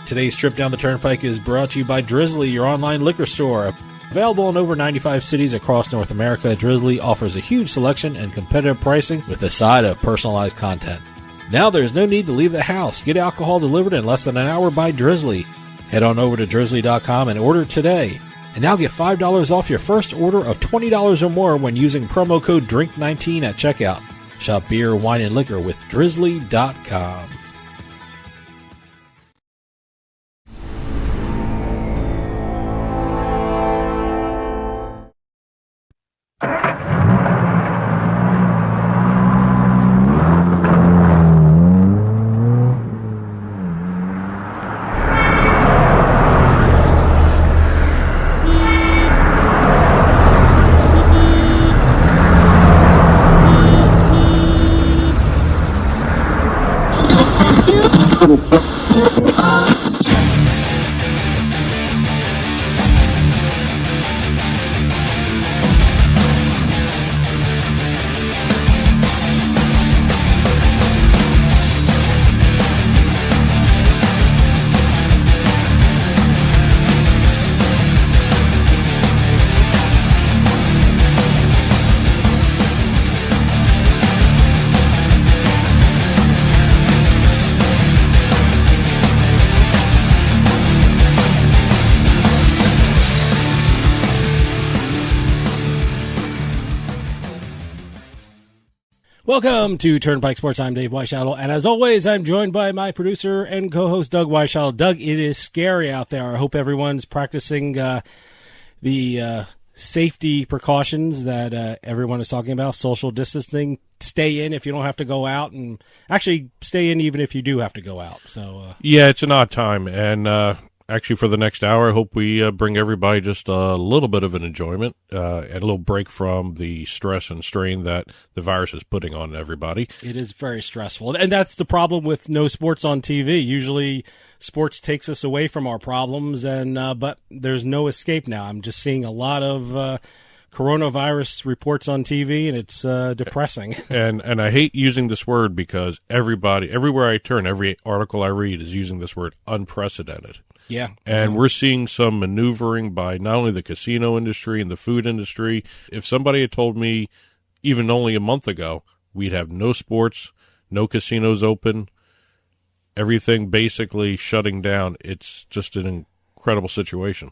Today's trip down the Turnpike is brought to you by Drizzly, your online liquor store. Available in over 95 cities across North America, Drizzly offers a huge selection and competitive pricing with a side of personalized content. Now there's no need to leave the house. Get alcohol delivered in less than an hour by Drizzly. Head on over to drizzly.com and order today. And now get $5 off your first order of $20 or more when using promo code DRINK19 at checkout. Shop beer, wine, and liquor with drizzly.com. Welcome to Turnpike Sports. I'm Dave Weishottle, and as always, I'm joined by my producer and co-host, Doug Weishottle. Doug, it is scary out there. I hope everyone's practicing the safety precautions that everyone is talking about, social distancing. Stay in if you don't have to go out, and actually stay in even if you do have to go out. So yeah, it's an odd time, and actually for the next hour, I hope we bring everybody just a little bit of an enjoyment and a little break from the stress and strain that the virus is putting on everybody. It is very stressful, and that's the problem with no sports on TV. Usually sports takes us away from our problems, and but there's no escape now. I'm just seeing a lot of coronavirus reports on TV, and it's depressing. And I hate using this word because everywhere I turn, every article I read is using this word, unprecedented. Yeah. And we're seeing some maneuvering by not only the casino industry and the food industry. If somebody had told me even only a month ago we'd have no sports, no casinos open, everything basically shutting down, it's just an incredible situation.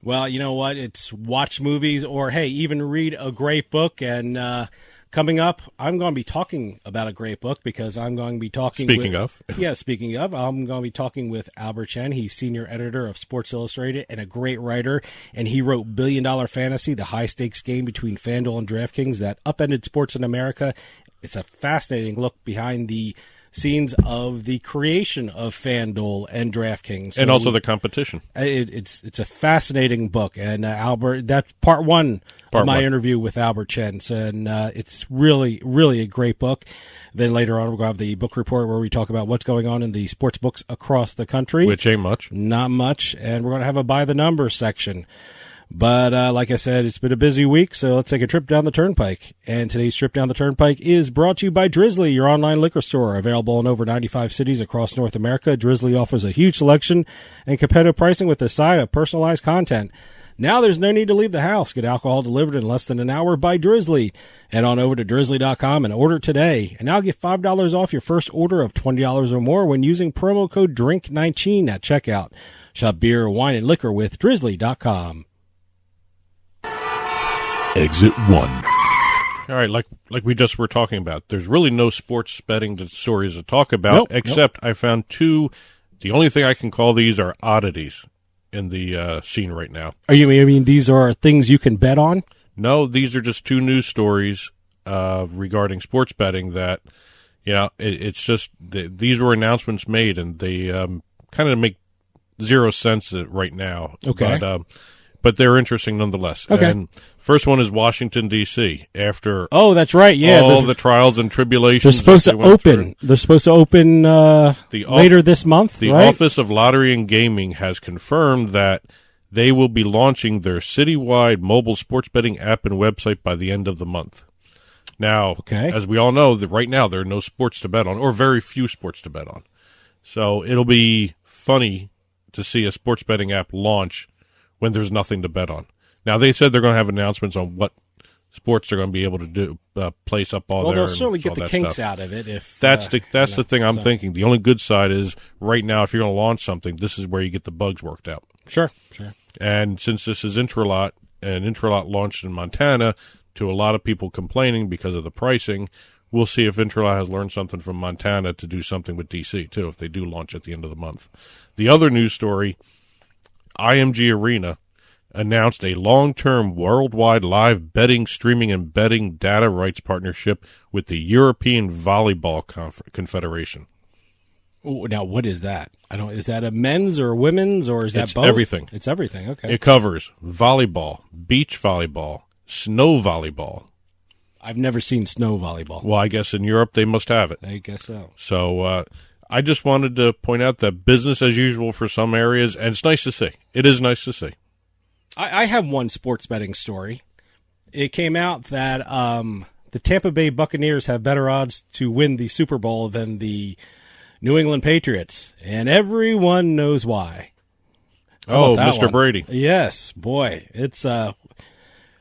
Well, you know what? It's watch movies or, hey, even read a great book. And coming up, I'm going to be talking about a great book because I'm going to be talking Speaking of, I'm going to be talking with Albert Chen. He's senior editor of Sports Illustrated and a great writer. And he wrote $1 Billion Fantasy, the high-stakes game between FanDuel and DraftKings that upended sports in America. It's a fascinating look behind the scenes of the creation of FanDuel and DraftKings. And also the competition. It's a fascinating book. And Albert, that's part one of my interview with Albert Chen. And it's really, really a great book. Then later on, we're going to have the book report where we talk about what's going on in the sports books across the country. Which ain't much. Not much. And we're going to have a by the numbers section. But like I said, it's been a busy week, so let's take a trip down the Turnpike. And today's trip down the Turnpike is brought to you by Drizzly, your online liquor store. Available in over 95 cities across North America, Drizzly offers a huge selection and competitive pricing with a side of personalized content. Now there's no need to leave the house. Get alcohol delivered in less than an hour by Drizzly. Head on over to drizzly.com and order today. And now get $5 off your first order of $20 or more when using promo code DRINK19 at checkout. Shop beer, wine, and liquor with drizzly.com. Exit 1. All right, like we just were talking about, there's really no sports betting stories to talk about, except I found two. The only thing I can call these are oddities in the scene right now. You mean these are things you can bet on? No, these are just two news stories regarding sports betting that, it's just these were announcements made, and they kind of make zero sense right now. Okay. But they're interesting nonetheless. Okay. And first one is Washington, D.C. After that's right. Yeah, all the trials and tribulations. They're supposed to open. They're supposed to open later this month. The right? Office of Lottery and Gaming has confirmed that they will be launching their citywide mobile sports betting app and website by the end of the month. Now, as we all know, right now there are no sports to bet on, or very few sports to bet on. So it'll be funny to see a sports betting app launch when there's nothing to bet on. Now, they said they're going to have announcements on what sports they're going to be able to do, place up all there. Well, they'll certainly get all the that kinks stuff. out of it. If That's the thing I'm so. thinking. The only good side is right now, if you're going to launch something, this is where you get the bugs worked out. Sure. And since this is Intralot, and Intralot launched in Montana, to a lot of people complaining because of the pricing, we'll see if Intralot has learned something from Montana to do something with DC, too, if they do launch at the end of the month. The other news story, IMG Arena announced a long-term worldwide live betting, streaming, and betting data rights partnership with the European Volleyball Confederation. Ooh, now, what is that? Is that a men's or a women's, or is that both? Everything. It's everything. Okay. It covers volleyball, beach volleyball, snow volleyball. I've never seen snow volleyball. Well, I guess in Europe they must have it. I guess so. So I just wanted to point out that business as usual for some areas, and it's nice to see. It is nice to see. I have one sports betting story. It came out that the Tampa Bay Buccaneers have better odds to win the Super Bowl than the New England Patriots, and everyone knows why. Oh, Mr. Brady. Yes, boy. It's I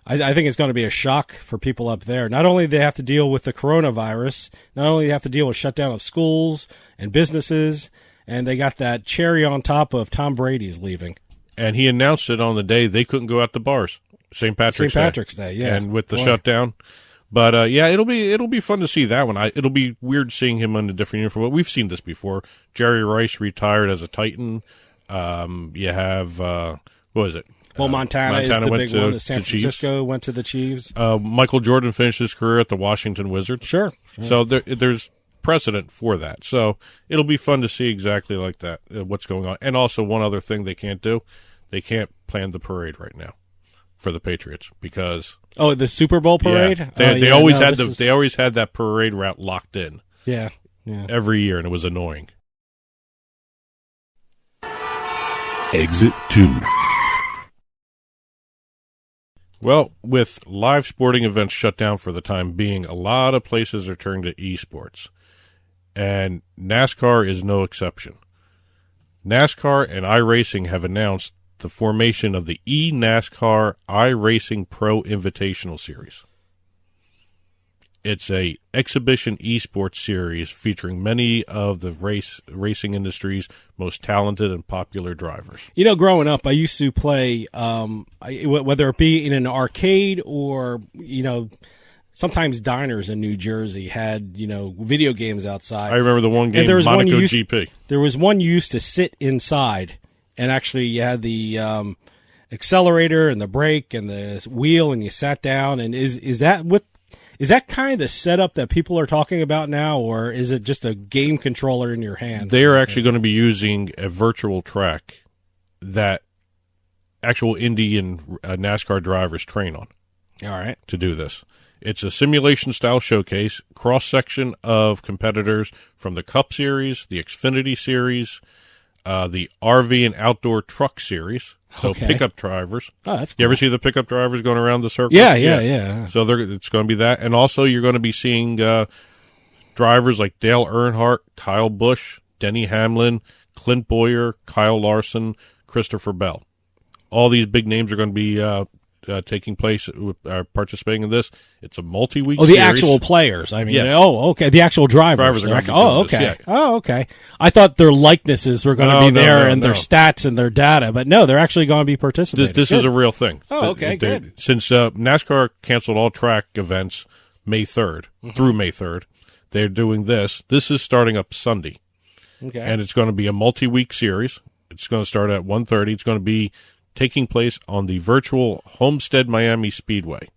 think it's going to be a shock for people up there. Not only do they have to deal with the coronavirus, not only do they have to deal with shutdown of schools and businesses, and they got that cherry on top of Tom Brady's leaving. And he announced it on the day they couldn't go out to bars, St. Patrick's Day, yeah. and with the shutdown. But yeah, it'll be fun to see that one. It'll be weird seeing him in a different uniform. But we've seen this before. Jerry Rice retired as a Titan. You have what was it? Well, Montana is the big one. San Francisco went to the Chiefs. Michael Jordan finished his career at the Washington Wizards. Sure. So there's precedent for that. So it'll be fun to see exactly like that, what's going on. And also one other thing they can't do, they can't plan the parade right now for the Patriots because the Super Bowl parade. Yeah, they always had that parade route locked in. Yeah. Every year, and it was annoying. Exit 2. Well, with live sporting events shut down for the time being, a lot of places are turning to esports. And NASCAR is no exception. NASCAR and iRacing have announced the formation of the eNASCAR iRacing Pro Invitational Series. It's a exhibition esports series featuring many of the racing industry's most talented and popular drivers. You know, growing up, I used to play, whether it be in an arcade or, sometimes diners in New Jersey had, video games outside. I remember the one game, Monaco GP. There was one you used to sit inside, and actually you had the accelerator and the brake and the wheel, and you sat down. And is that kind of the setup that people are talking about now, or is it just a game controller in your hand? They are actually going to be using a virtual track that actual Indy and NASCAR drivers train on. All right. To do this. It's a simulation-style showcase, cross-section of competitors from the Cup Series, the Xfinity Series, the RV and Outdoor Truck Series, so pickup drivers. Oh, that's cool. You ever see the pickup drivers going around the circle? Yeah. So it's going to be that. And also you're going to be seeing drivers like Dale Earnhardt, Kyle Busch, Denny Hamlin, Clint Bowyer, Kyle Larson, Christopher Bell. All these big names are going to be taking place, participating in this. It's a multi-week series. The actual players. I mean, yes. Okay. The actual drivers. Drivers are going to be doing okay. this, yeah. Oh, okay. I thought their likenesses were going to be there and their stats and their data, but no, they're actually going to be participating. This is a real thing. Oh, okay, good. Since NASCAR canceled all track events May 3rd through May 3rd, they're doing this. This is starting up Sunday. Okay. And it's going to be a multi-week series. It's going to start at 1:30. It's going to be taking place on the virtual Homestead Miami Speedway.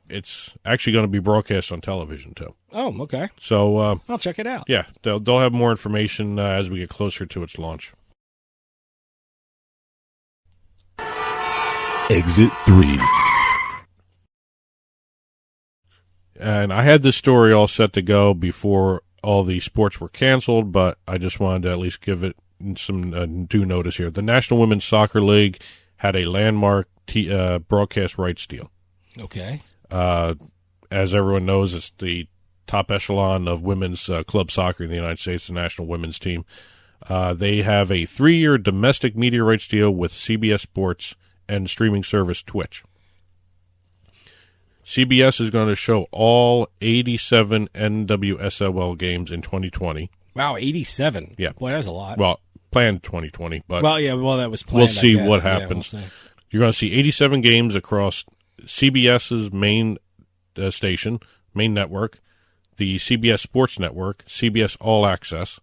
It's actually going to be broadcast on television, too. Oh, okay. So I'll check it out. Yeah, they'll have more information as we get closer to its launch. Exit 3. And I had this story all set to go before all the sports were canceled, but I just wanted to at least give it some due notice here. The National Women's Soccer League had a landmark broadcast rights deal. Okay. As everyone knows, it's the top echelon of women's club soccer in the United States, the national women's team. They have a 3-year domestic media rights deal with CBS Sports and streaming service Twitch. CBS is going to show all 87 NWSL games in 2020. Wow, 87. Yeah. Boy, that's a lot. Well, planned 2020, but that was planned. we'll see I guess. what happens. Yeah, we'll see. You're going to see 87 games across CBS's main station, main network, the CBS Sports Network, CBS All Access.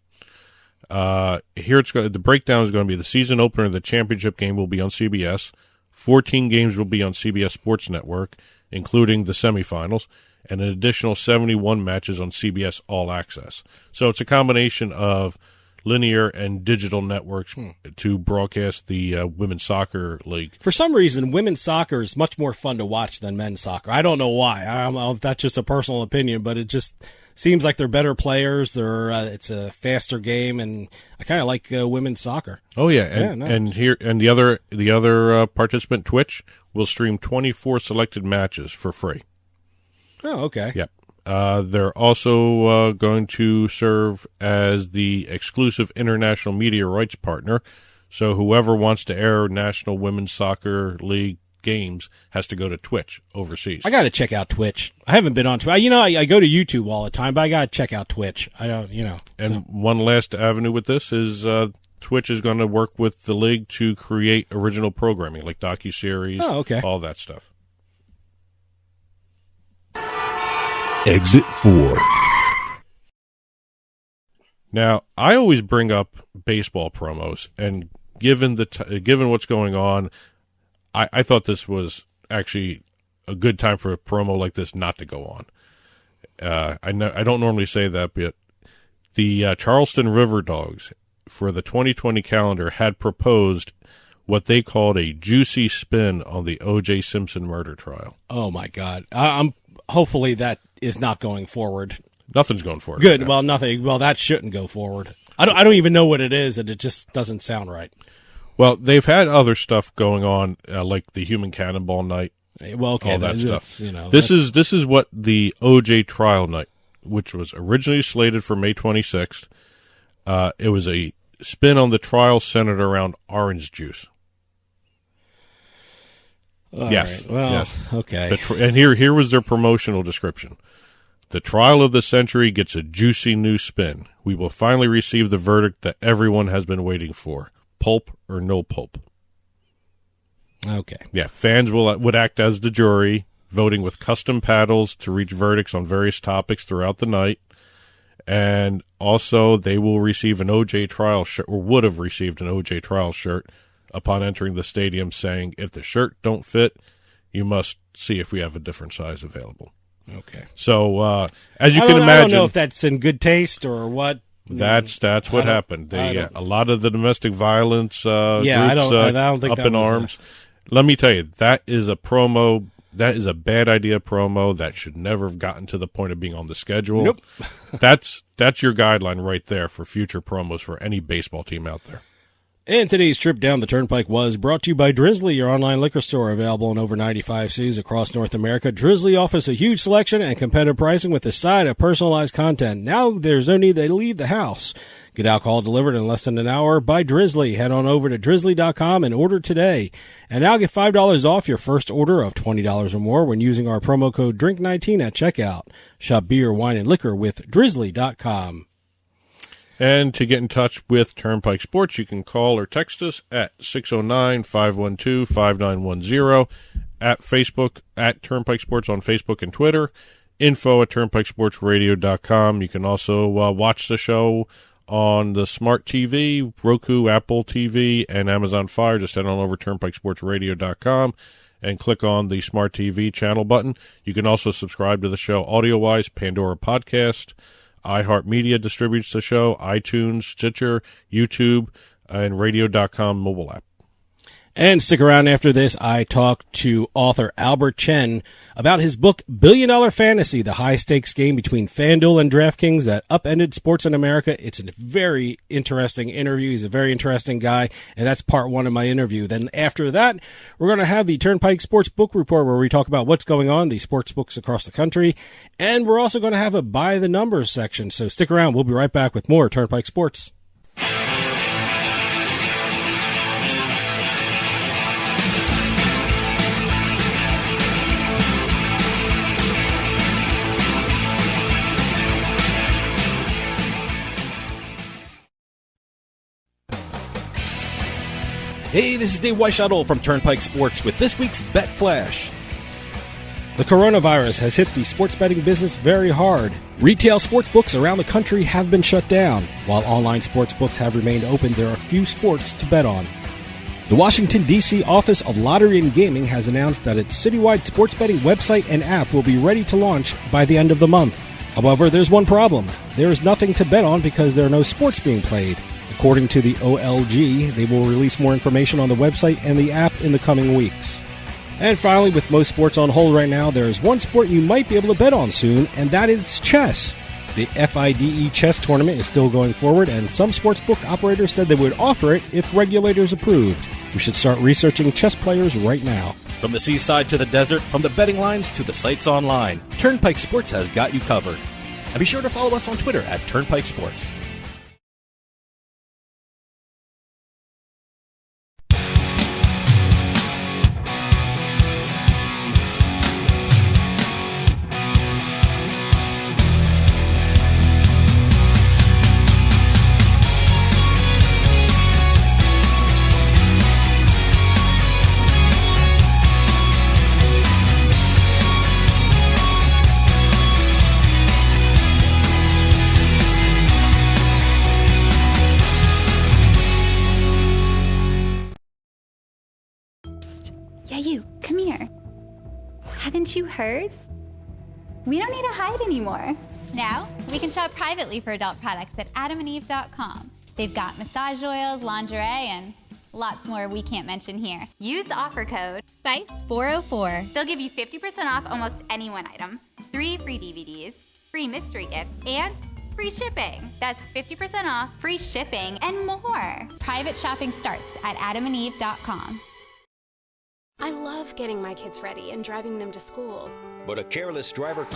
The breakdown is going to be the season opener. The championship game will be on CBS. 14 games will be on CBS Sports Network, including the semifinals, and an additional 71 matches on CBS All Access. So it's a combination of linear and digital networks to broadcast the women's soccer league. For some reason, women's soccer is much more fun to watch than men's soccer. I don't know why. I don't know if that's just a personal opinion, but it just seems like they're better players. It's a faster game, and I kind of like women's soccer. Oh yeah, and the other participant, Twitch, will stream 24 selected matches for free. Oh, okay. Yep. They're also going to serve as the exclusive international media rights partner. So whoever wants to air National Women's Soccer League games has to go to Twitch overseas. I got to check out Twitch. I haven't been on Twitch. I go to YouTube all the time, but I got to check out Twitch. I don't, And one last avenue with this is Twitch is going to work with the league to create original programming like docuseries, all that stuff. Exit 4. Now, I always bring up baseball promos, and given what's going on, I thought this was actually a good time for a promo like this not to go on. I don't normally say that, but the Charleston River Dogs for the 2020 calendar had proposed what they called a juicy spin on the O.J. Simpson murder trial. Oh my God! Hopefully that is not going forward. Nothing's going forward. Good. Well, nothing. Well, that shouldn't go forward. I don't even know what it is, and it just doesn't sound right. Well, they've had other stuff going on, like the Human Cannonball Night. Well, okay, all that stuff. This is what the OJ trial night, which was originally slated for May 26th. It was a spin on the trial centered around orange juice. Yes. Right. Well, yes. Okay. And here was their promotional description. The trial of the century gets a juicy new spin. We will finally receive the verdict that everyone has been waiting for. Pulp or no pulp. Okay. Yeah, fans would act as the jury, voting with custom paddles to reach verdicts on various topics throughout the night. And also, they will receive an OJ trial shirt, or would have received an OJ trial shirt upon entering the stadium, saying, if the shirt don't fit, you must see if we have a different size available. Okay. So, as you can imagine, I don't know if that's in good taste or what. That's what happened. A lot of the domestic violence groups I don't think up in arms. Let me tell you, that is a promo. That is a bad idea promo that should never have gotten to the point of being on the schedule. Nope. That's your guideline right there for future promos for any baseball team out there. And today's trip down the Turnpike was brought to you by Drizzly, your online liquor store available in over 95 cities across North America. Drizzly offers a huge selection and competitive pricing with a side of personalized content. Now there's no need to leave the house. Get alcohol delivered in less than an hour by Drizzly. Head on over to drizzly.com and order today. And now get $5 off your first order of $20 or more when using our promo code DRINK19 at checkout. Shop beer, wine, and liquor with drizzly.com. And to get in touch with Turnpike Sports, you can call or text us at 609-512-5910, at Facebook, at Turnpike Sports on Facebook and Twitter, info@turnpikesportsradio.com. You can also watch the show on the Smart TV, Roku, Apple TV, and Amazon Fire. Just head on over to turnpikesportsradio.com and click on the Smart TV channel button. You can also subscribe to the show audio-wise, Pandora Podcast, iHeartMedia distributes the show, iTunes, Stitcher, YouTube, and radio.com mobile app. And stick around after this. I talked to author Albert Chen about his book, Billion Dollar Fantasy, the high-stakes game between FanDuel and DraftKings that upended sports in America. It's a very interesting interview. He's a very interesting guy, and that's part one of my interview. Then after that, we're going to have the Turnpike Sports Book Report, where we talk about what's going on, the sports books across the country, and we're also going to have a By the Numbers section. So stick around. We'll be right back with more Turnpike Sports. Hey, this is Dave Weishuttle from Turnpike Sports with this week's Bet Flash. The coronavirus has hit the sports betting business very hard. Retail sports books around the country have been shut down. While online sports books have remained open, there are few sports to bet on. The Washington, D.C. Office of Lottery and Gaming has announced that its citywide sports betting website and app will be ready to launch by the end of the month. However, there's one problem. There is nothing to bet on because there are no sports being played. According to the OLG, they will release more information on the website and the app in the coming weeks. And finally, with most sports on hold right now, there is one sport you might be able to bet on soon, and that is chess. The FIDE chess tournament is still going forward, and some sportsbook operators said they would offer it if regulators approved. We should start researching chess players right now. From the seaside to the desert, from the betting lines to the sites online, Turnpike Sports has got you covered. And be sure to follow us on Twitter at Turnpike Sports. Haven't you heard? We don't need to hide anymore. Now, we can shop privately for adult products at adamandeve.com. They've got massage oils, lingerie, and lots more we can't mention here. Use offer code SPICE404. They'll give you 50% off almost any one item, 3 free DVDs, free mystery gift, and free shipping. That's 50% off, free shipping, and more. Private shopping starts at adamandeve.com. I love getting my kids ready and driving them to school. But a careless driver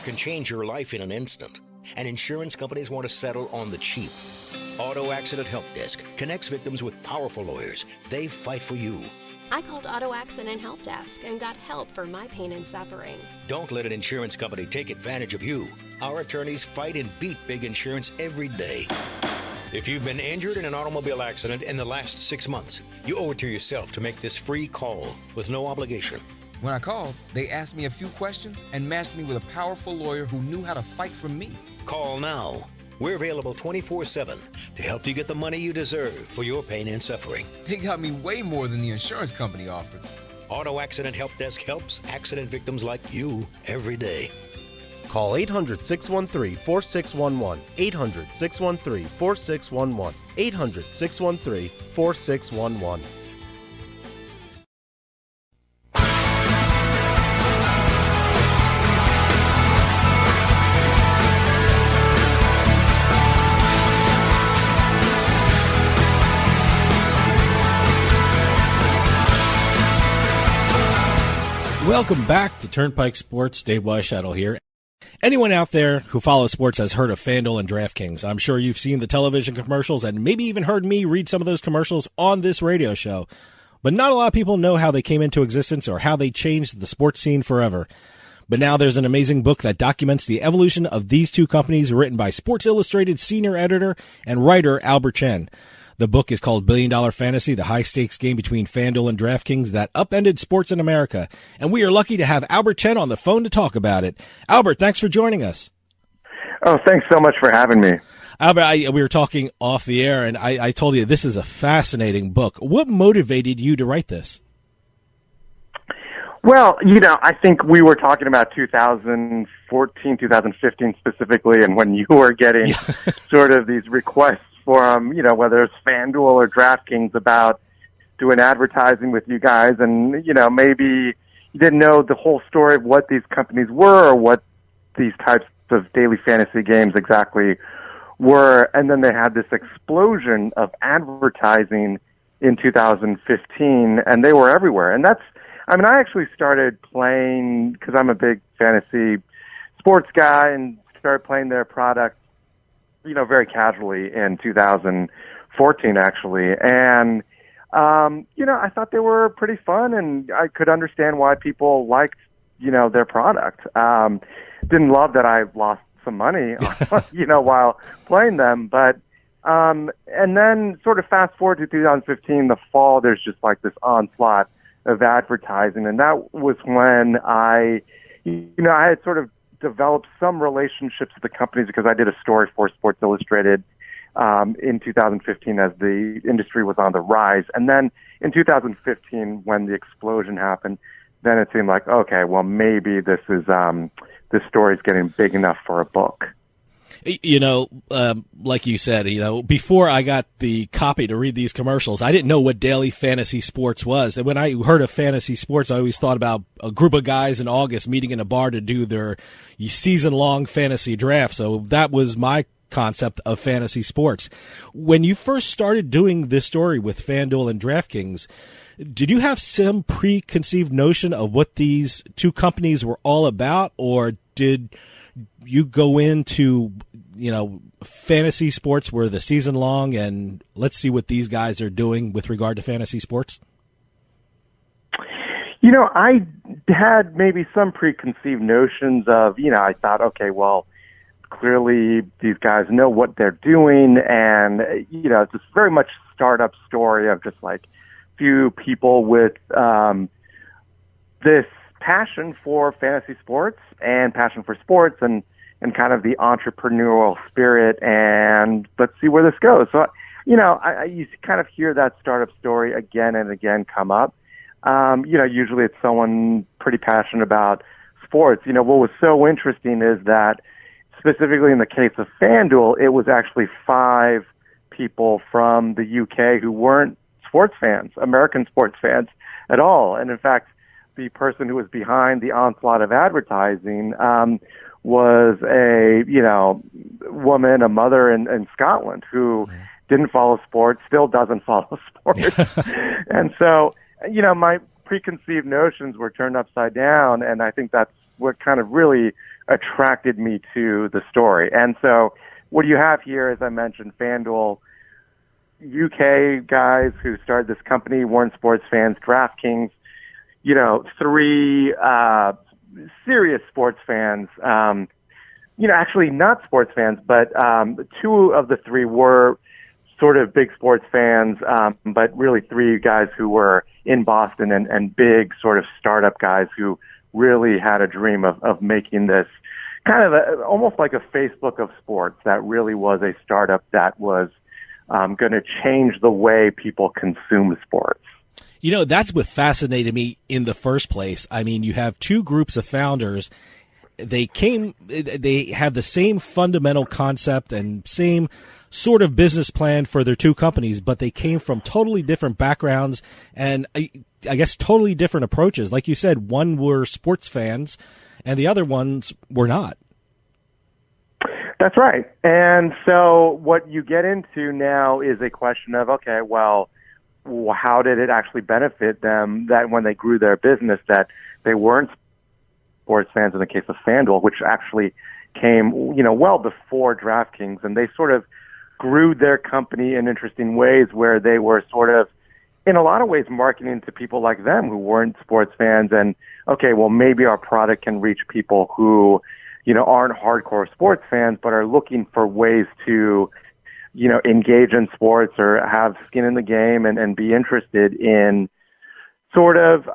can change your life in an instant. And insurance companies want to settle on the cheap. Auto Accident Help Desk connects victims with powerful lawyers. They fight for you. I called Auto Accident Help Desk and got help for my pain and suffering. Don't let an insurance company take advantage of you. Our attorneys fight and beat big insurance every day. If you've been injured in an automobile accident in the last 6 months, you owe it to yourself to make this free call with no obligation. When I called, they asked me a few questions and matched me with a powerful lawyer who knew how to fight for me. Call now. We're available 24/7 to help you get the money you deserve for your pain and suffering. They got me way more than the insurance company offered. Auto Accident Help Desk helps accident victims like you every day. Call 800-613-4611, 800-613-4611, 800-613-4611. Welcome back to Turnpike Sports. Dave Weishuttle here. Anyone out there who follows sports has heard of FanDuel and DraftKings. I'm sure you've seen the television commercials and maybe even heard me read some of those commercials on this radio show. But not a lot of people know how they came into existence or how they changed the sports scene forever. But now there's an amazing book that documents the evolution of these two companies, written by Sports Illustrated senior editor and writer Albert Chen. The book is called $1 Billion Fantasy, the high-stakes game between FanDuel and DraftKings that upended sports in America. And we are lucky to have Albert Chen on the phone to talk about it. Albert, thanks for joining us. Oh, thanks so much for having me. Albert, we were talking off the air, and I told you this is a fascinating book. What motivated you to write this? Well, I think we were talking about 2014, 2015 specifically, and when you were getting sort of these requests from, whether it's FanDuel or DraftKings about doing advertising with you guys, and, maybe you didn't know the whole story of what these companies were or what these types of daily fantasy games exactly were, and then they had this explosion of advertising in 2015, and they were everywhere. And I actually started playing, because I'm a big fantasy sports guy, and started playing their product very casually in 2014, actually. And, I thought they were pretty fun, and I could understand why people liked, their product. Didn't love that I lost some money, while playing them, but And then sort of fast forward to 2015, the fall, there's just like this onslaught of advertising. And that was when I had sort of developed some relationships with the companies because I did a story for Sports Illustrated in 2015 as the industry was on the rise. And then in 2015, when the explosion happened, then it seemed like, okay, well, maybe this story's getting big enough for a book. Like you said, before I got the copy to read these commercials, I didn't know what daily fantasy sports was. And when I heard of fantasy sports, I always thought about a group of guys in August meeting in a bar to do their season-long fantasy draft. So that was my concept of fantasy sports. When you first started doing this story with FanDuel and DraftKings, did you have some preconceived notion of what these two companies were all about, or did you go into, fantasy sports were the season long and let's see what these guys are doing with regard to fantasy sports? I had maybe some preconceived notions of, I thought, okay, well, clearly these guys know what they're doing. And, it's just very much startup story of just like few people with this passion for fantasy sports and passion for sports and kind of the entrepreneurial spirit, and let's see where this goes. So, I you kind of hear that startup story again and again come up. Usually it's someone pretty passionate about sports. What was so interesting is that specifically in the case of FanDuel, it was actually 5 people from the UK who weren't sports fans, American sports fans at all. And in fact, the person who was behind the onslaught of advertising was a woman, a mother in Scotland who didn't follow sports, still doesn't follow sports. And so, my preconceived notions were turned upside down, and I think that's what kind of really attracted me to the story. And so what you have here, as I mentioned, FanDuel, UK guys who started this company, weren't sports fans, DraftKings, 3 serious sports fans, actually not sports fans, but 2 of the 3 were sort of big sports fans, but really 3 guys who were in Boston and big sort of startup guys who really had a dream of making this kind of almost like a Facebook of sports that really was a startup that was going to change the way people consume sports. That's what fascinated me in the first place. I mean, you have 2 groups of founders. They have the same fundamental concept and same sort of business plan for their 2 companies, but they came from totally different backgrounds and I guess totally different approaches. Like you said, one were sports fans and the other ones were not. That's right. And so what you get into now is a question of, okay, well, how did it actually benefit them that when they grew their business that they weren't sports fans in the case of FanDuel, which actually came, well before DraftKings, and they sort of grew their company in interesting ways where they were sort of, in a lot of ways, marketing to people like them who weren't sports fans and, okay, well, maybe our product can reach people who, aren't hardcore sports fans but are looking for ways to engage in sports or have skin in the game and be interested in sort of,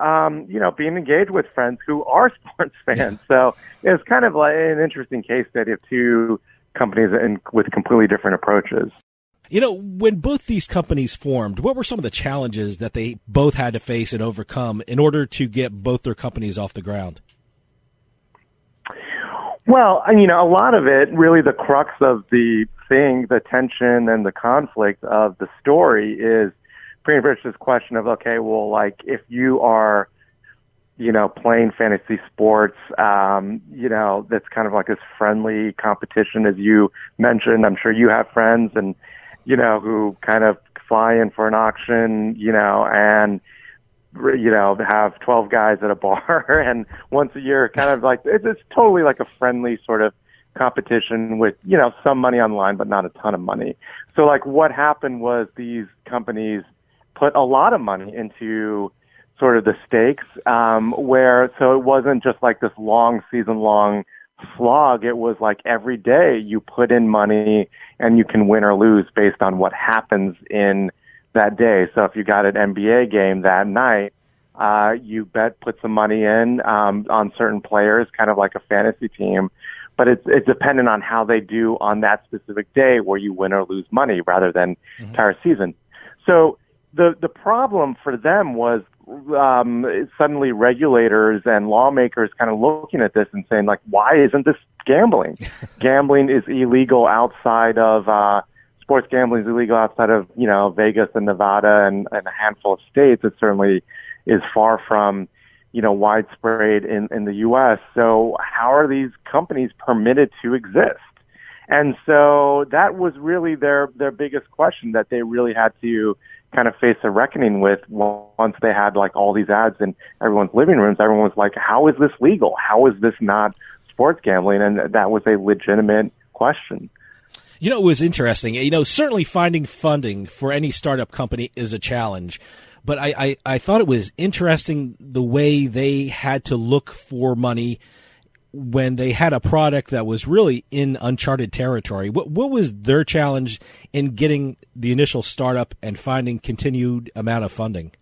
being engaged with friends who are sports fans. So it's kind of like an interesting case study of 2 companies with completely different approaches. When both these companies formed, what were some of the challenges that they both had to face and overcome in order to get both their companies off the ground? Well, a lot of it, really the crux of the thing, the tension and the conflict of the story is pretty much this question of, okay, well, like if you are, playing fantasy sports, that's kind of like this friendly competition, as you mentioned. I'm sure you have friends and, who kind of fly in for an auction, and, have 12 guys at a bar and once a year kind of like, it's totally like a friendly sort of competition with, some money on the line, but not a ton of money. So like what happened was these companies put a lot of money into sort of the stakes, so it wasn't just like this long season long slog. It was like every day you put in money and you can win or lose based on what happens in that day. So if you got an NBA game that night, you put some money in on certain players, kind of like a fantasy team, but it's dependent on how they do on that specific day where you win or lose money rather than entire season. So the problem for them was suddenly regulators and lawmakers kind of looking at this and saying, like, why isn't this gambling? Gambling is illegal outside of sports gambling is illegal outside of, Vegas and Nevada and a handful of states. It certainly is far from, widespread in the U.S. So how are these companies permitted to exist? And so that was really their biggest question that they really had to kind of face a reckoning with once they had like all these ads in everyone's living rooms. Everyone was like, how is this legal? How is this not sports gambling? And that was a legitimate question. It was interesting. Certainly finding funding for any startup company is a challenge. But I thought it was interesting the way they had to look for money when they had a product that was really in uncharted territory. What was their challenge in getting the initial startup and finding continued amount of funding?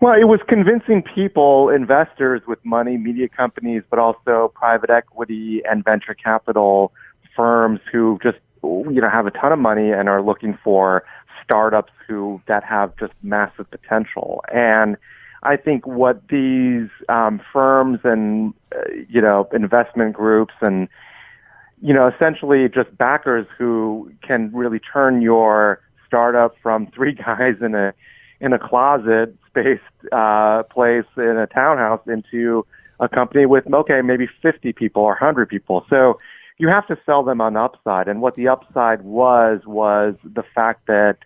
Well, it was convincing people, investors with money, media companies, but also private equity and venture capital firms who just, have a ton of money and are looking for startups that have just massive potential. And I think what these firms and, investment groups and, essentially just backers who can really turn your startup from three guys in a closet spaced place in a townhouse into a company with, maybe 50 people or 100 people. So you have to sell them on the upside. And what the upside was the fact that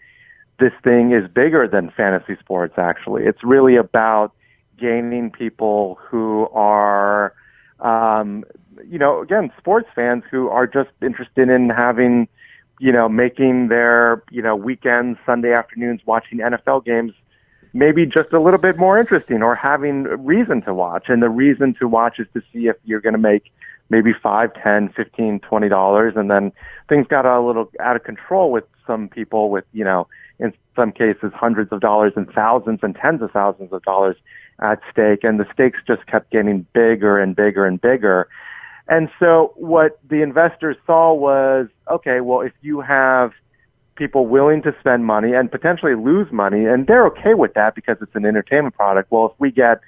this thing is bigger than fantasy sports, actually. It's really about gaining people who are, again, sports fans who are just interested in having, making their, weekends, Sunday afternoons watching NFL games maybe just a little bit more interesting or having reason to watch. And the reason to watch is to see if you're going to make maybe $5, $10, $15, $20. And then things got a little out of control with some people with, in some cases, hundreds of dollars and thousands and tens of thousands of dollars at stake. And the stakes just kept getting bigger and bigger and bigger. And so what the investors saw was, okay, well, if you have people willing to spend money and potentially lose money, and they're okay with that because it's an entertainment product. Well, if we get,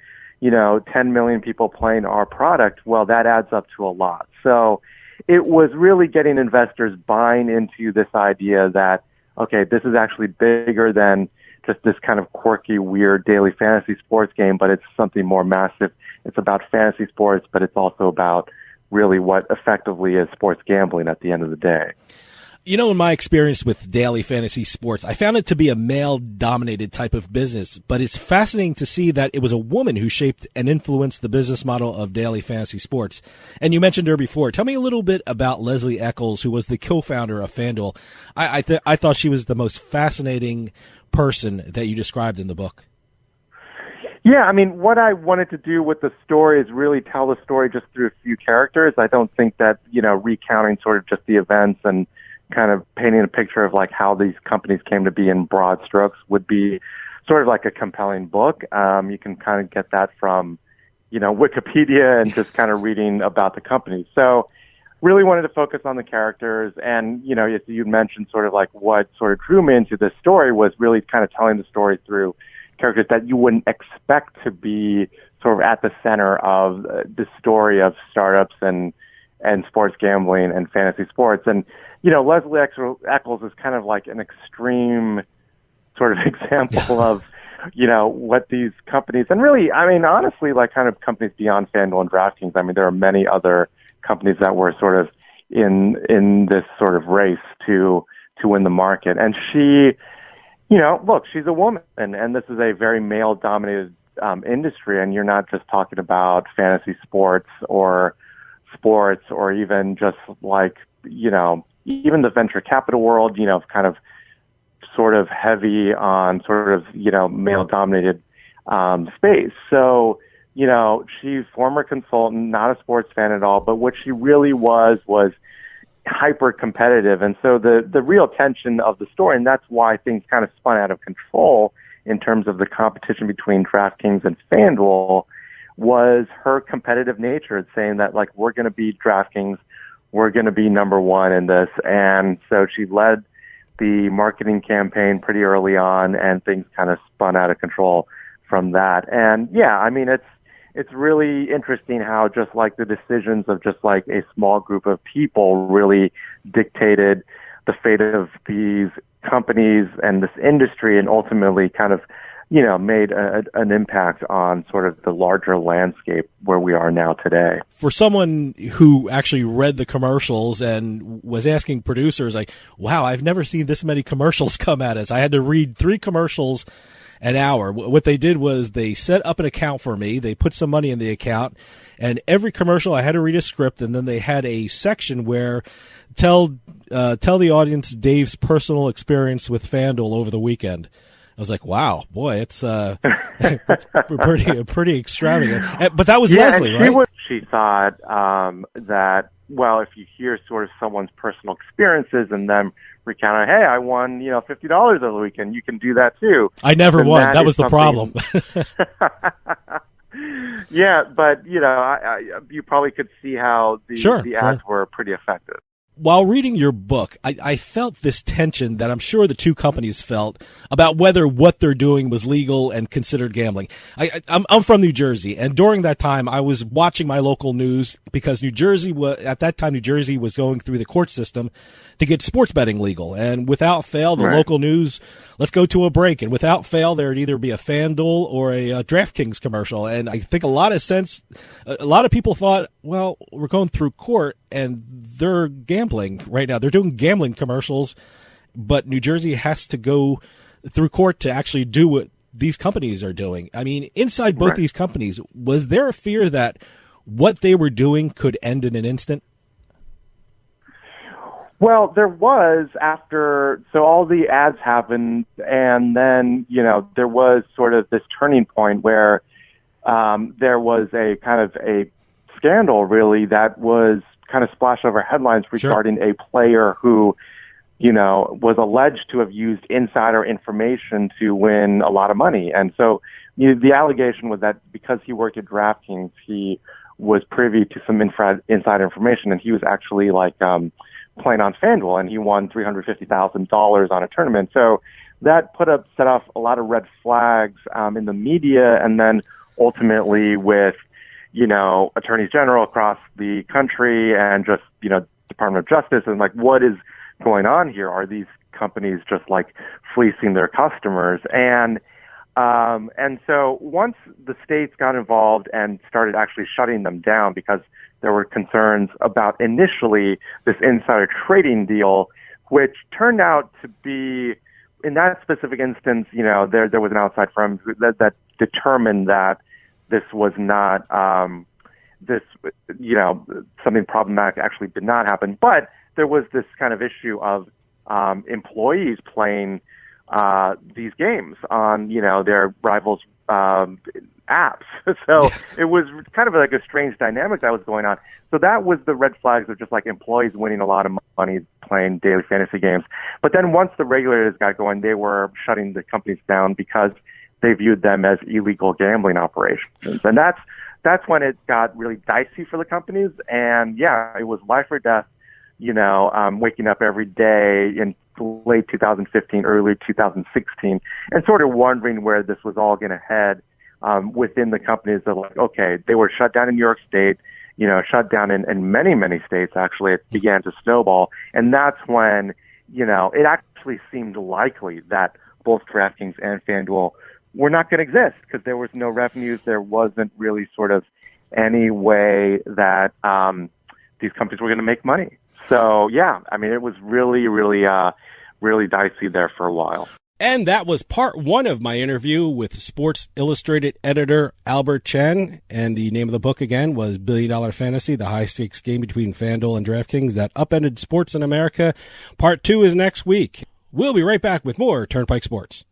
10 million people playing our product, well, that adds up to a lot. So it was really getting investors buying into this idea that, okay, this is actually bigger than just this kind of quirky, weird daily fantasy sports game, but it's something more massive. It's about fantasy sports, but it's also about really what effectively is sports gambling at the end of the day. In my experience with daily fantasy sports, I found it to be a male-dominated type of business, but it's fascinating to see that it was a woman who shaped and influenced the business model of daily fantasy sports. And you mentioned her before. Tell me a little bit about Leslie Eccles, who was the co-founder of FanDuel. I thought she was the most fascinating person that you described in the book. Yeah, I mean, what I wanted to do with the story is really tell the story just through a few characters. I don't think that, recounting sort of just the events and kind of painting a picture of like how these companies came to be in broad strokes would be sort of like a compelling book. You can kind of get that from, Wikipedia and just kind of reading about the companies. So really wanted to focus on the characters. And, as you mentioned, sort of like what sort of drew me into this story was really kind of telling the story through characters that you wouldn't expect to be sort of at the center of the story of startups and sports gambling and fantasy sports. And, Leslie Eccles is kind of like an extreme sort of example of, what these companies, and really, I mean, honestly, like kind of companies beyond FanDuel and DraftKings. I mean, there are many other companies that were sort of in this sort of race to win the market. And she, look, she's a woman, and this is a very male-dominated industry, and you're not just talking about fantasy sports or even just like, even the venture capital world, kind of sort of heavy on sort of, male-dominated space. So she's former consultant, not a sports fan at all, but what she really was hyper competitive. And so the real tension of the story, and that's why things kind of spun out of control in terms of the competition between DraftKings and FanDuel, was her competitive nature. It's saying that, like, we're going to beat DraftKings, we're going to be number one in this. And so she led the marketing campaign pretty early on, and things kind of spun out of control from that. And yeah, I mean, it's really interesting how just like the decisions of just like a small group of people really dictated the fate of these companies and this industry, and ultimately kind of, made an impact on sort of the larger landscape where we are now today. For someone who actually read the commercials and was asking producers, like, wow, I've never seen this many commercials come at us. I had to read 3 commercials an hour. What they did was they set up an account for me. They put some money in the account, and every commercial I had to read a script, and then they had a section where tell the audience Dave's personal experience with FanDuel over the weekend. I was like, wow, boy, it's pretty extravagant. But that was Leslie, right? She thought that, well, if you hear sort of someone's personal experiences and them recount, hey, I won, $50 over the weekend, you can do that too. I never won. That was the problem. Yeah, but you probably could see how the ads were pretty effective. While reading your book, I felt this tension that I'm sure the two companies felt about whether what they're doing was legal and considered gambling. I'm from New Jersey, and during that time, I was watching my local news because New Jersey was going through the court system to get sports betting legal. And without fail, the local news, let's go to a break. And without fail, there'd either be a FanDuel or a DraftKings commercial. And I think a lot of people thought, well, we're going through court and they're gambling right now. They're doing gambling commercials, but New Jersey has to go through court to actually do what these companies are doing. I mean, inside both these companies, was there a fear that what they were doing could end in an instant? Well, there was so all the ads happened, and then, there was sort of this turning point where there was a kind of a scandal, really, that was kind of splashed over headlines regarding a player who, was alleged to have used insider information to win a lot of money. And so the allegation was that because he worked at DraftKings, he was privy to some insider information, and he was actually playing on FanDuel, and he won $350,000 on a tournament. So that set off a lot of red flags in the media, and then ultimately with, attorneys general across the country and just, Department of Justice, and what is going on here? Are these companies just fleecing their customers? And so once the states got involved and started actually shutting them down because there were concerns about initially this insider trading deal, which turned out to be, in that specific instance, there was an outside firm that determined that this was not, something problematic actually did not happen. But there was this kind of issue of employees playing these games on, their rivals' apps. So it was kind of like a strange dynamic that was going on. So that was the red flags of just employees winning a lot of money playing daily fantasy games. But then once the regulators got going, they were shutting the companies down because they viewed them as illegal gambling operations. And that's when it got really dicey for the companies. And yeah, it was life or death, waking up every day in late 2015, early 2016, and sort of wondering where this was all going to head. Within the companies that okay, they were shut down in New York State, shut down in many, many states, actually. It began to snowball. And that's when, it actually seemed likely that both DraftKings and FanDuel were not going to exist because there was no revenues. There wasn't really sort of any way that these companies were going to make money. So, yeah, I mean, it was really, really, really dicey there for a while. And that was part one of my interview with Sports Illustrated editor Albert Chen. And the name of the book, again, was $1 Billion Fantasy, the high-stakes game between FanDuel and DraftKings that upended sports in America. Part two is next week. We'll be right back with more Turnpike Sports.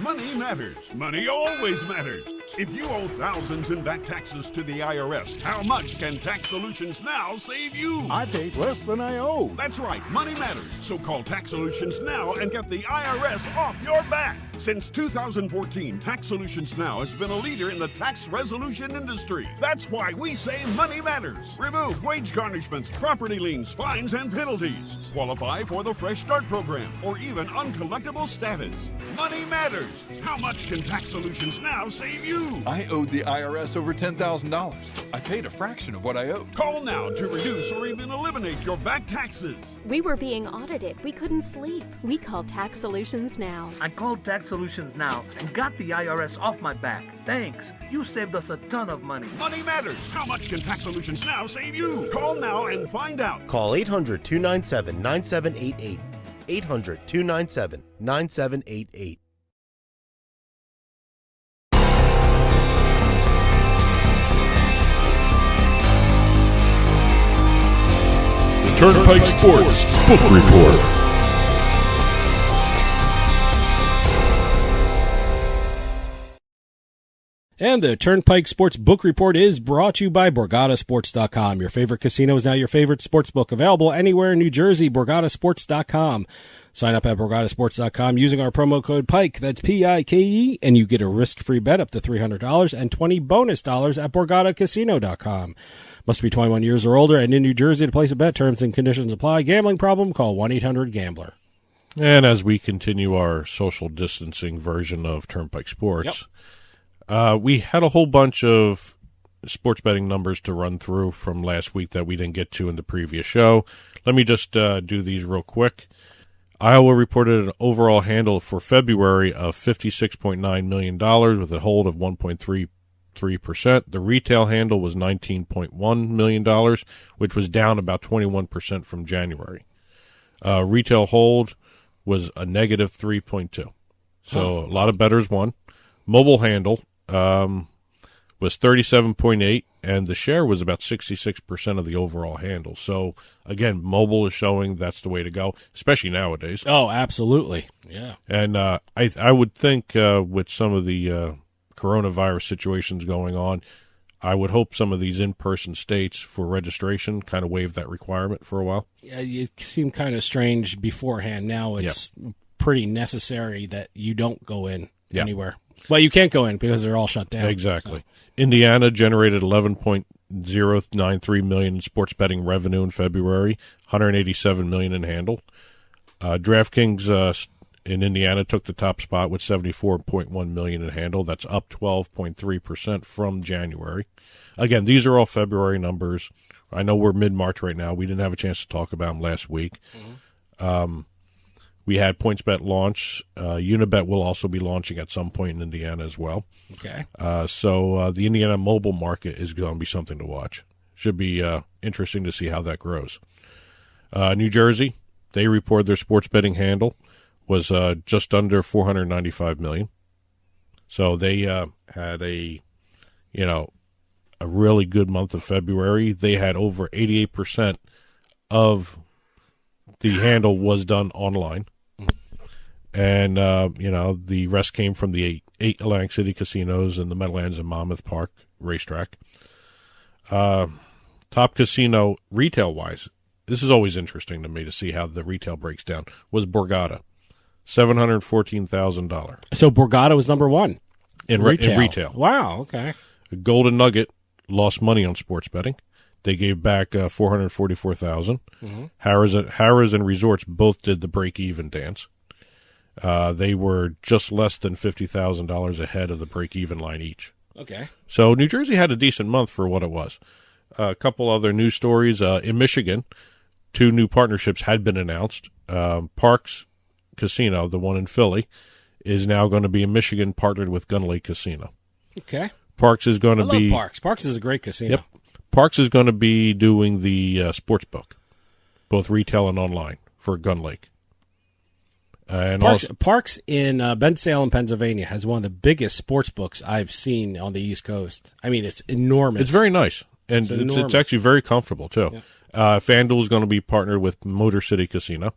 Money matters. Money always matters. If you owe thousands in back taxes to the IRS, how much can Tax Solutions Now save you? I paid less than I owe. That's right, money matters. So call Tax Solutions Now and get the IRS off your back. Since 2014, Tax Solutions Now has been a leader in the tax resolution industry. That's why we say money matters. Remove wage garnishments, property liens, fines, and penalties. Qualify for the Fresh Start program or even uncollectible status. Money matters. How much can Tax Solutions Now save you? I owed the IRS over $10,000. I paid a fraction of what I owed. Call now to reduce or even eliminate your back taxes. We were being audited. We couldn't sleep. We called Tax Solutions Now. I called Tax Solutions Now and got the IRS off my back. Thanks. You saved us a ton of money. Money matters. How much can Tax Solutions Now save you? Call now and find out. Call 800-297-9788. 800-297-9788. The Turnpike Sports Book Report. And the Turnpike Sports Book Report is brought to you by BorgataSports.com. Your favorite casino is now your favorite sports book. Available anywhere in New Jersey, BorgataSports.com. Sign up at BorgataSports.com using our promo code PIKE, that's P-I-K-E, and you get a risk-free bet up to $300 and 20 bonus dollars at BorgataCasino.com. Must be 21 years or older and in New Jersey to place a bet. Terms and conditions apply. Gambling problem? Call 1-800-GAMBLER. And as we continue our social distancing version of Turnpike Sports, we had a whole bunch of sports betting numbers to run through from last week that we didn't get to in the previous show. Let me just do these real quick. Iowa reported an overall handle for February of $56.9 million with a hold of 1.33%. The retail handle was $19.1 million, which was down about 21% from January. Retail hold was a negative 3.2. So a lot of bettors won. Mobile handle was 37.8, and the share was about 66% of the overall handle. So, again, mobile is showing that's the way to go, especially nowadays. Oh, absolutely. Yeah. And I would think with some of the coronavirus situations going on, I would hope some of these in-person states for registration kind of waive that requirement for a while. Yeah, it seemed kind of strange beforehand. Now it's pretty necessary that you don't go in anywhere. Well, you can't go in because they're all shut down. Exactly. So. Indiana generated $11.093 million in sports betting revenue in February, $187 million in handle. DraftKings in Indiana took the top spot with $74.1 million in handle. That's up 12.3% from January. Again, these are all February numbers. I know we're mid-March right now. We didn't have a chance to talk about them last week. Mm-hmm. We had PointsBet launch. Unibet will also be launching at some point in Indiana as well. Okay. So the Indiana mobile market is going to be something to watch. Should be interesting to see how that grows. New Jersey, they reported their sports betting handle was just under $495 million. So they had a really good month of February. They had over 88% of the handle was done online. And, the rest came from the eight Atlantic City casinos and the Meadowlands and Monmouth Park racetrack. Top casino retail-wise, this is always interesting to me to see how the retail breaks down, was Borgata, $714,000. So Borgata was number one in retail. Wow, okay. Golden Nugget lost money on sports betting. They gave back $444,000. Mm-hmm. Harrah's and Resorts both did the break-even dance. They were just less than $50,000 ahead of the break-even line each. Okay. So New Jersey had a decent month for what it was. A couple other news stories. In Michigan, 2 new partnerships had been announced. Parks Casino, the one in Philly, is now going to be in Michigan, partnered with Gun Lake Casino. Okay. Parks is going to be... I love Parks. Parks is a great casino. Yep. Parks is going to be doing the sports book, both retail and online, for Gun Lake. And Parks in Bensalem, Pennsylvania, has one of the biggest sports books I've seen on the East Coast. I mean, it's enormous. It's very nice, and it's actually very comfortable, too. Yeah. FanDuel is going to be partnered with Motor City Casino.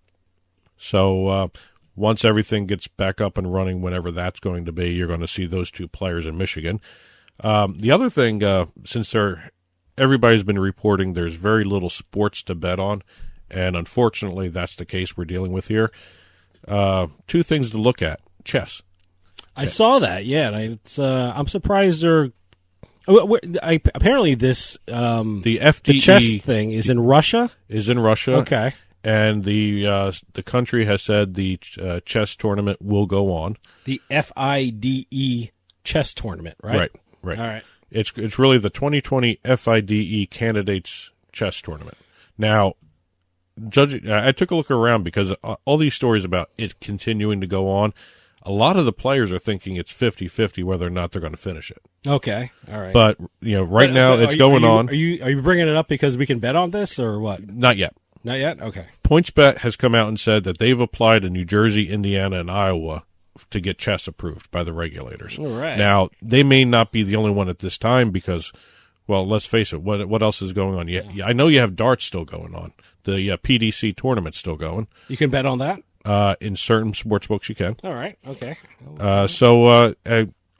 So once everything gets back up and running, whenever that's going to be, you're going to see those two players in Michigan. The other thing, since everybody's been reporting there's very little sports to bet on, and unfortunately that's the case we're dealing with here. Two things to look at. Chess. I saw that, yeah. And I'm surprised they're... apparently this... the FDE... The chess thing is in Russia? Is in Russia. Okay. And the country has said the chess tournament will go on. The FIDE chess tournament, right? Right. All right. It's really the 2020 FIDE Candidates Chess Tournament. Now, I took a look around because all these stories about it continuing to go on, a lot of the players are thinking it's 50-50 whether or not they're going to finish it. Okay, all right. But right now it's going on. Are you bringing it up because we can bet on this or what? Not yet. Not yet. Okay. PointsBet has come out and said that they've applied in New Jersey, Indiana, and Iowa to get chess approved by the regulators. All right. Now, they may not be the only one at this time because, well, let's face it, what else is going on? I know you have darts still going on. The PDC tournament's still going. You can bet on that? In certain sports books you can. All right, okay.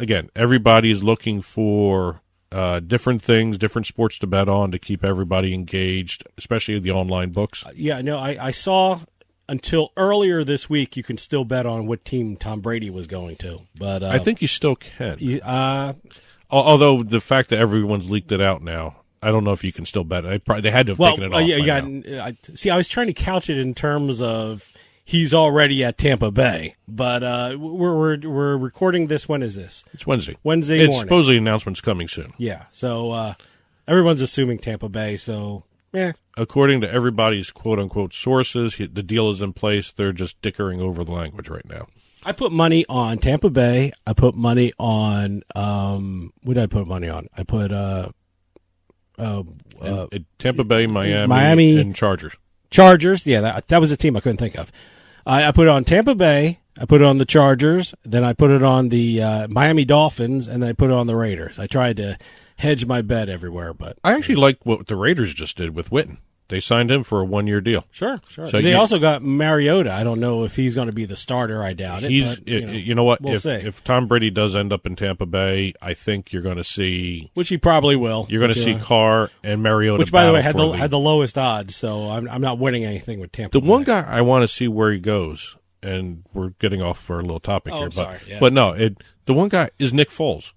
Again, everybody is looking for different things, different sports to bet on to keep everybody engaged, especially the online books. I saw... Until earlier this week, you can still bet on what team Tom Brady was going to. But I think you still can. Although the fact that everyone's leaked it out now, I don't know if you can still bet. They had to have taken it off. I was trying to couch it in terms of he's already at Tampa Bay. But we're recording this. When is this? It's Wednesday. Wednesday morning. Supposedly announcement's coming soon. Yeah. So everyone's assuming Tampa Bay. So yeah. According to everybody's quote-unquote sources, the deal is in place. They're just dickering over the language right now. I put money on Tampa Bay. I put money on what did I put money on? I put Tampa Bay, Miami, and Chargers. Chargers, yeah, that was a team I couldn't think of. I put it on Tampa Bay. I put it on the Chargers. Then I put it on the Miami Dolphins, and then I put it on the Raiders. I tried to hedge my bet everywhere, but I actually like what the Raiders just did with Witten. They signed him for a 1-year deal. Sure. So they also got Mariota. I don't know if he's going to be the starter. I doubt it. You know what? We'll see. If Tom Brady does end up in Tampa Bay, I think you're going to see, which he probably will. You're going to see Carr and Mariota, which by the way had the lowest odds. So I'm not winning anything with Tampa. The one guy I want to see where he goes, and we're getting off for a little topic here, but no, the one guy is Nick Foles.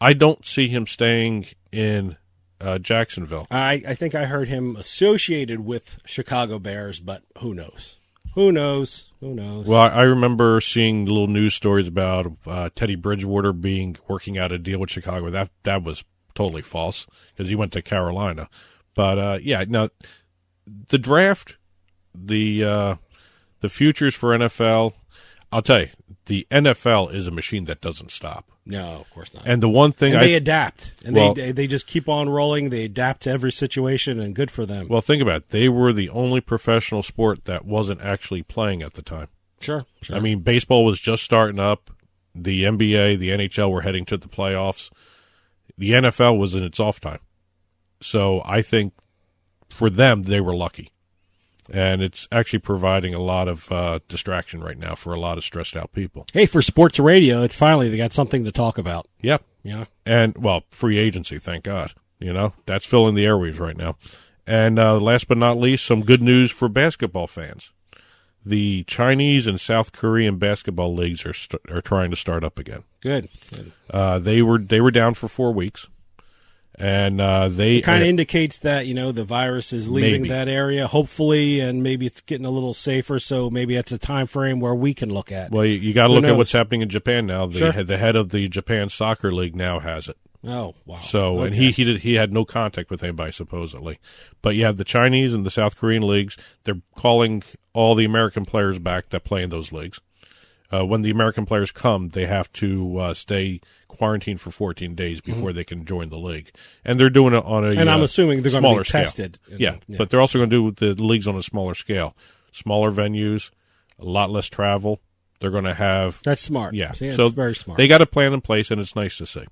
I don't see him staying in Jacksonville. I think I heard him associated with Chicago Bears, but who knows? Who knows? Well, I remember seeing little news stories about Teddy Bridgewater working out a deal with Chicago. That was totally false because he went to Carolina. But no, the draft, the futures for NFL. I'll tell you, the NFL is a machine that doesn't stop. No, of course not. And the one thing they adapt, and they just keep on rolling. They adapt to every situation, and good for them. Well, think about it. They were the only professional sport that wasn't actually playing at the time. Sure. I mean, baseball was just starting up. The NBA, the NHL were heading to the playoffs. The NFL was in its off time. So I think for them, they were lucky. And it's actually providing a lot of distraction right now for a lot of stressed out people. Hey, for sports radio, it's finally they got something to talk about. Yep. Yeah. And, free agency, thank God. That's filling the airwaves right now. And last but not least, some good news for basketball fans. The Chinese and South Korean basketball leagues are trying to start up again. Good. They were down for 4 weeks. And it kind of indicates that the virus is leaving that area, hopefully, and maybe it's getting a little safer. So maybe it's a time frame where we can look at. Well, you got to look at what's happening in Japan now. The head of the Japan Soccer League now has it. Oh wow! So and he had no contact with anybody supposedly, but you have the Chinese and the South Korean leagues. They're calling all the American players back that play in those leagues. When the American players come, they have to stay quarantined for 14 days before they can join the league. And they're doing it on a and I'm assuming they're going to be tested. Yeah, but they're also going to do the leagues on a smaller scale. Smaller venues, a lot less travel. They're going to have... That's smart. Yeah. See, so very smart. They got a plan in place, and it's nice to see.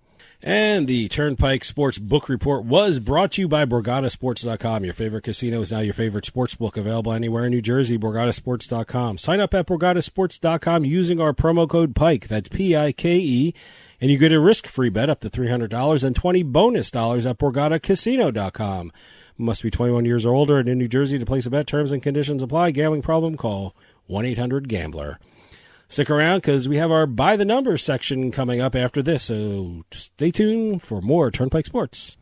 And the Turnpike Sports Book Report was brought to you by BorgataSports.com. Your favorite casino is now your favorite sports book, available anywhere in New Jersey, BorgataSports.com. Sign up at BorgataSports.com using our promo code PIKE, that's P-I-K-E, and you get a risk-free bet up to $300 and 20 bonus dollars at BorgataCasino.com. Must be 21 years or older and in New Jersey to place a bet. Terms and conditions apply. Gambling problem? Call 1-800-GAMBLER. Stick around because we have our By the Numbers section coming up after this, so stay tuned for more Turnpike Sports.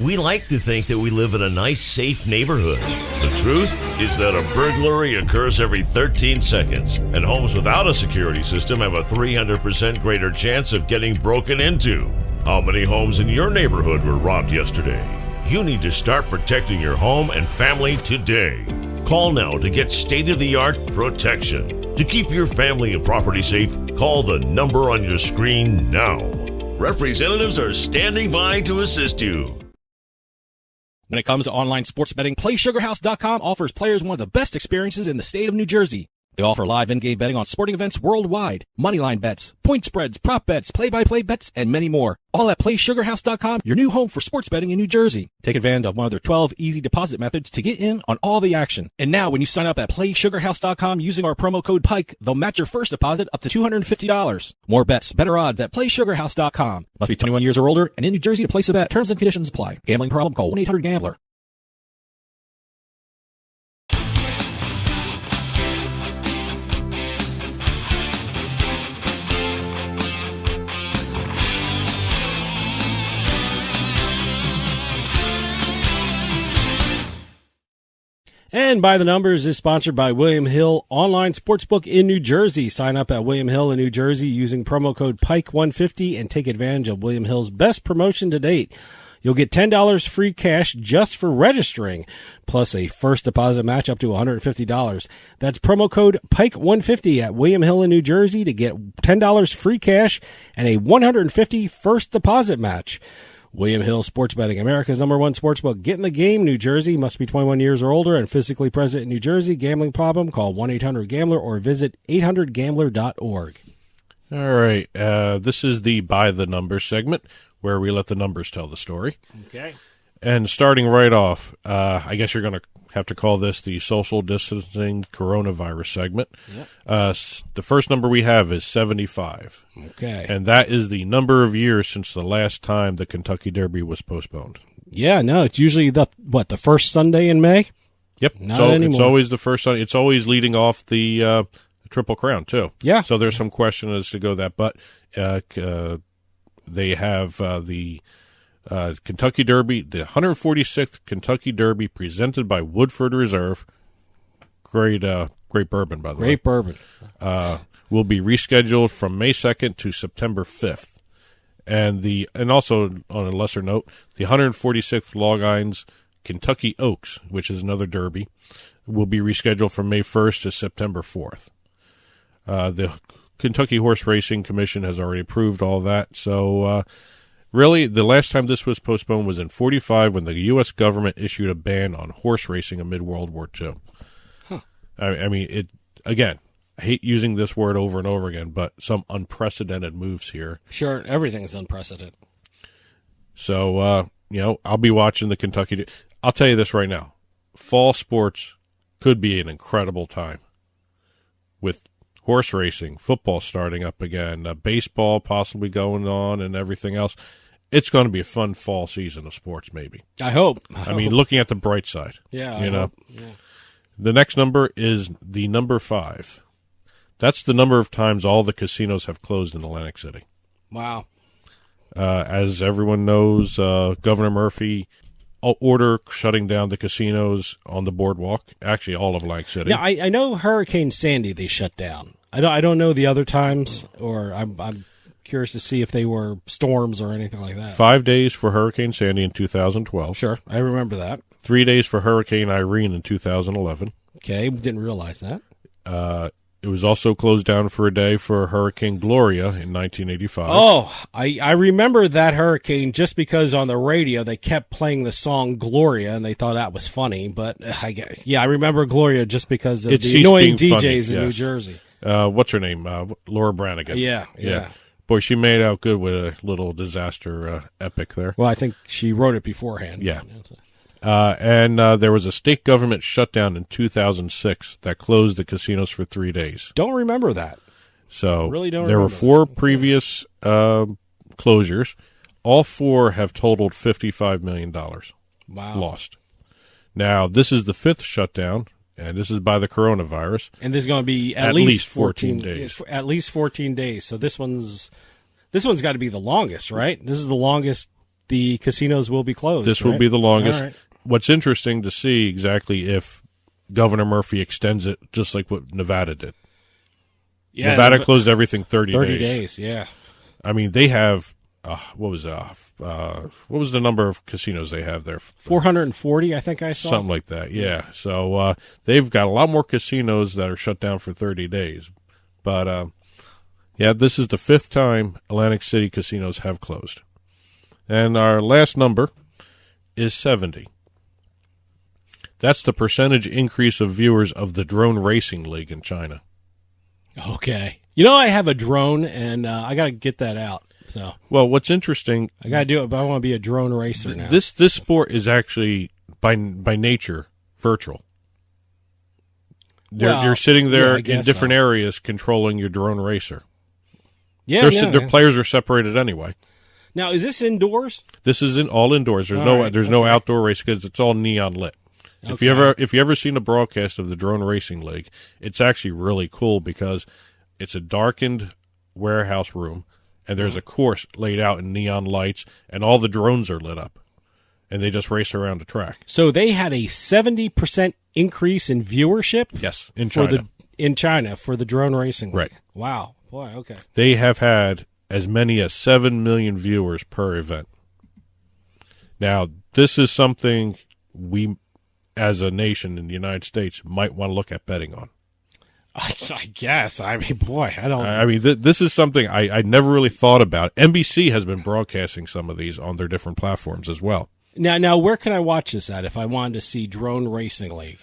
We like to think that we live in a nice, safe neighborhood. The truth is that a burglary occurs every 13 seconds, and homes without a security system have a 300% greater chance of getting broken into. How many homes in your neighborhood were robbed yesterday? You need to start protecting your home and family today. Call now to get state-of-the-art protection. To keep your family and property safe, call the number on your screen now. Representatives are standing by to assist you. When it comes to online sports betting, PlaySugarHouse.com offers players one of the best experiences in the state of New Jersey. They offer live in-game betting on sporting events worldwide, moneyline bets, point spreads, prop bets, play-by-play bets, and many more. All at PlaySugarHouse.com, your new home for sports betting in New Jersey. Take advantage of one of their 12 easy deposit methods to get in on all the action. And now, when you sign up at PlaySugarHouse.com using our promo code PIKE, they'll match your first deposit up to $250. More bets, better odds at PlaySugarHouse.com. Must be 21 years or older and in New Jersey to place a bet. Terms and conditions apply. Gambling problem? Call 1-800-GAMBLER. And By the Numbers is sponsored by William Hill Online Sportsbook in New Jersey. Sign up at William Hill in New Jersey using promo code PIKE150 and take advantage of William Hill's best promotion to date. You'll get $10 free cash just for registering, plus a first deposit match up to $150. That's promo code PIKE150 at William Hill in New Jersey to get $10 free cash and a $150 first deposit match. William Hill Sports Betting, America's #1 sportsbook. Get in the game, New Jersey. Must be 21 years or older and physically present in New Jersey. Gambling problem? Call 1-800-GAMBLER or visit 800gambler.org. All right. This is the By the Numbers segment where we let the numbers tell the story. Okay. And starting right off, I guess you're going to have to call this the social distancing coronavirus segment. Yep. The first number we have is 75. Okay. And that is the number of years since the last time the Kentucky Derby was postponed. Yeah, no, it's usually the first Sunday in May? Yep. Not so anymore. It's always the first Sunday. It's always leading off the Triple Crown, too. Yeah. So there's some question as to go that. But they have the Kentucky Derby, the 146th Kentucky Derby presented by Woodford Reserve. Great bourbon, by the way. Great bourbon. Will be rescheduled from May 2nd to September 5th. And also, on a lesser note, the 146th Long Island's Kentucky Oaks, which is another derby, will be rescheduled from May 1st to September 4th. The Kentucky Horse Racing Commission has already approved all that, so really, the last time this was postponed was in 1945 when the U.S. government issued a ban on horse racing amid World War II. Huh. I mean, again, I hate using this word over and over again, but some unprecedented moves here. Sure, everything's unprecedented. So, I'll be watching the Kentucky. I'll tell you this right now. Fall sports could be an incredible time with horse racing, football starting up again, baseball possibly going on, and everything else. It's going to be a fun fall season of sports, maybe. I hope. I mean, looking at the bright side. Yeah, I hope. Yeah. The next number is the number 5. That's the number of times all the casinos have closed in Atlantic City. Wow. As everyone knows, Governor Murphy order shutting down the casinos on the boardwalk. Actually, all of Atlantic City. Yeah, I know Hurricane Sandy they shut down. I don't know the other times, or I'm curious to see if they were storms or anything like that. 5 days for Hurricane Sandy in 2012. Sure, I remember that. 3 days for Hurricane Irene in 2011. Okay, didn't realize that. It was also closed down for a day for Hurricane Gloria in 1985. Oh, I remember that hurricane just because on the radio they kept playing the song Gloria and they thought that was funny. But I remember Gloria just because of the annoying DJs in New Jersey. What's her name? Laura Branigan. Yeah. Boy, she made out good with a little disaster epic there. Well, I think she wrote it beforehand. Yeah. And there was a state government shutdown in 2006 that closed the casinos for 3 days. Don't remember that. So really don't there were remember 4 previous closures. All 4 have totaled $55 million lost. Now, this is the 5th shutdown, and this is by the coronavirus. And this is going to be at least 14 days. At least 14 days. So this one's got to be the longest, right? This is the longest the casinos will be closed. This will be the longest. All right. What's interesting to see exactly if Governor Murphy extends it just like what Nevada did. Yeah, Nevada closed everything 30 days. 30 days, yeah. I mean, they have what was the number of casinos they have there? 440, I think I saw. Something like that, yeah. So they've got a lot more casinos that are shut down for 30 days. But, this is the 5th time Atlantic City casinos have closed. And our last number is 70. That's the percentage increase of viewers of the Drone Racing League in China. Okay. You know, I have a drone, and I got to get that out. So, well, what's interesting, I got to do it, but I want to be a drone racer now. This sport is actually by nature virtual. You're sitting there in different areas controlling your drone racer. Yeah, their players are separated anyway. Now, is this indoors? This is all indoors. There's no outdoor race because it's all neon lit. Okay. If you ever seen a broadcast of the Drone Racing League, it's actually really cool because it's a darkened warehouse room, and there's a course laid out in neon lights, and all the drones are lit up, and they just race around the track. So they had a 70% increase in viewership? Yes, in China. In China for the Drone Racing League. Right. Wow. Boy, okay. They have had as many as 7 million viewers per event. Now, this is something we, as a nation in the United States, might want to look at betting on. I guess. I mean, boy, I don't... I mean, this is something I never really thought about. NBC has been broadcasting some of these on their different platforms as well. Now, where can I watch this at if I wanted to see Drone Racing League?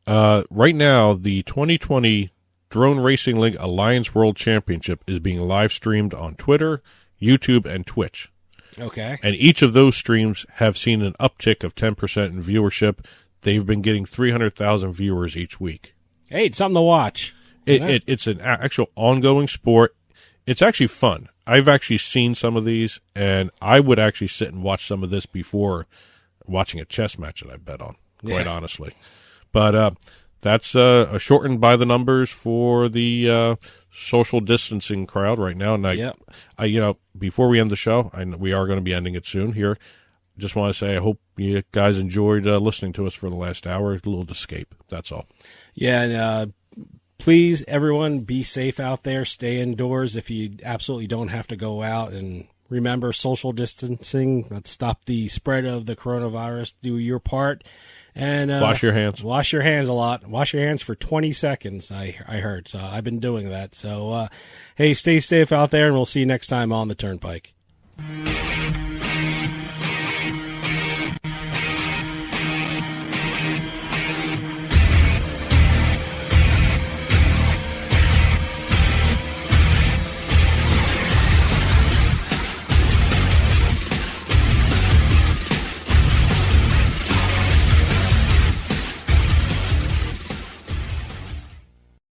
Right now, the 2020 Drone Racing League Alliance World Championship is being live streamed on Twitter, YouTube, and Twitch. Okay. And each of those streams have seen an uptick of 10% in viewership. They've been getting 300,000 viewers each week. Hey, it's something to watch. It's an actual ongoing sport. It's actually fun. I've actually seen some of these, and I would actually sit and watch some of this before watching a chess match that I bet on, quite honestly. But that's a shortened by the numbers for the social distancing crowd right now. And before we end the show, we are going to be ending it soon here. Just want to say I hope you guys enjoyed listening to us for the last hour. A little escape. That's all. Yeah, and please, everyone, be safe out there. Stay indoors if you absolutely don't have to go out. And remember social distancing. Let's stop the spread of the coronavirus. Do your part. And wash your hands. Wash your hands a lot. Wash your hands for 20 seconds, I heard. So I've been doing that. So, hey, stay safe out there, and we'll see you next time on the Turnpike.